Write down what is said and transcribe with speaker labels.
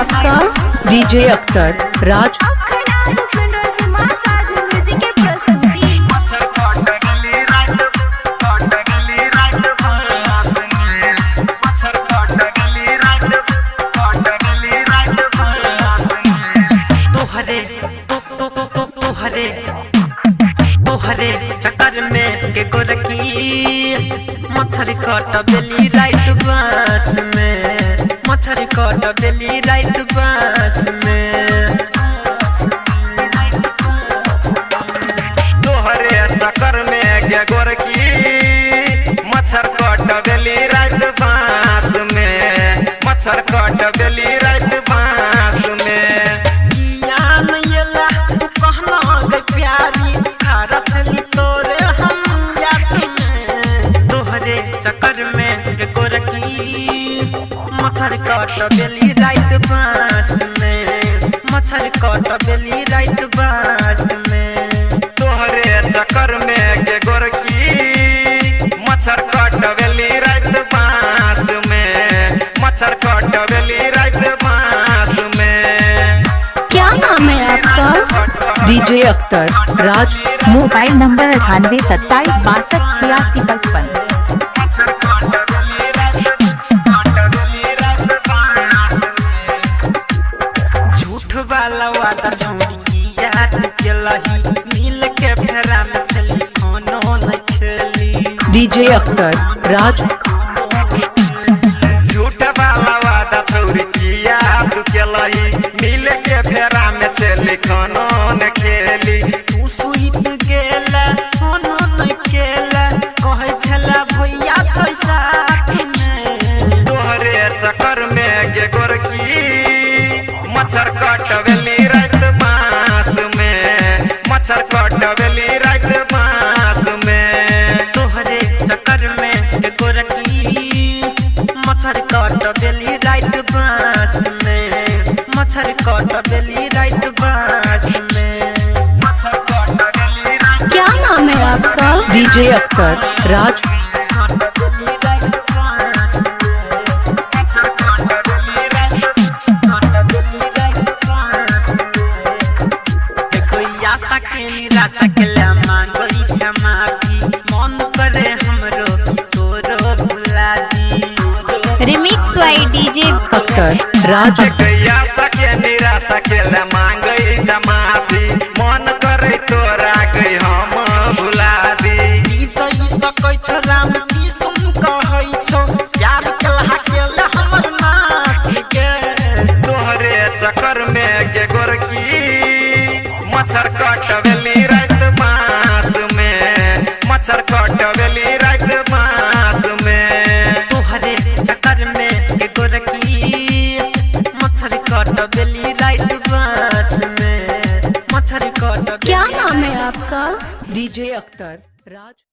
Speaker 1: आपका?
Speaker 2: डीजे अख्तर राज।
Speaker 3: तोहरे चक्कर में के गोरकी मच्छर काट बेली रात बास में, मच्छर काट बेली रात बास में। तोहरे चक्कर में के गोरकी मच्छर काट बेली रात बास में, मच्छर काट बेली रात बास में। चक्कर में गोरकी मच्छर काट बेली रात बास में, मच्छर काट बेली रात बास में। तोहरे चक्कर में के गोरकी मच्छर काट बेली रात बास में, मच्छर काट बेली रात बास में।
Speaker 1: क्या नाम है आपका?
Speaker 2: DJ Akhtar Raj.
Speaker 4: Mobile number 9827628655।
Speaker 3: वाला वादा छोड़ी याद के लही मिल के फेरा में चली खानो न खेली।
Speaker 2: डीजे अख्तर राज।
Speaker 3: झूठ वाला वादा छोड़ी याद के लही मिल के फेरा में चली खानो न खेली। तू सुइत गेला खानो न खेला कहे छला भैया छै साथ में। तोहरे चक्कर में गे गोरकी मच्छर काट बेली रात बास में, मच्छर काट बेली रात बास में। तोहरे चक्कर में गोरकी मच्छर काट बेली रात बास में, मच्छर काट बेली रात बास में, मच्छर काट बेली रात।
Speaker 1: क्या नाम है आपका?
Speaker 2: डीजे अख्तर राज। निराशा के लिए मांगली क्षमा भी मन करे हमरो तोरो भुला दी।
Speaker 1: रिमिक्स वाई डीजे
Speaker 2: अख्तर राज।
Speaker 3: आशा के निराशा के लिए मांगली क्षमा भी मन करे तोरा के हम भुला दी। तो कोई छोरा में की सुन कहै छौ यार कलहा के ले हमर नास के। तोहरे चक्कर में के गोरकी मच्छर काट बेली रात बास में, मच्छर काट बेली रात बास में। तोहरे चक्कर में के गोरकी मच्छर काट बेली रात बास में, मच्छर काट।
Speaker 1: क्या नाम है आपका?
Speaker 2: डीजे अख्तर राज।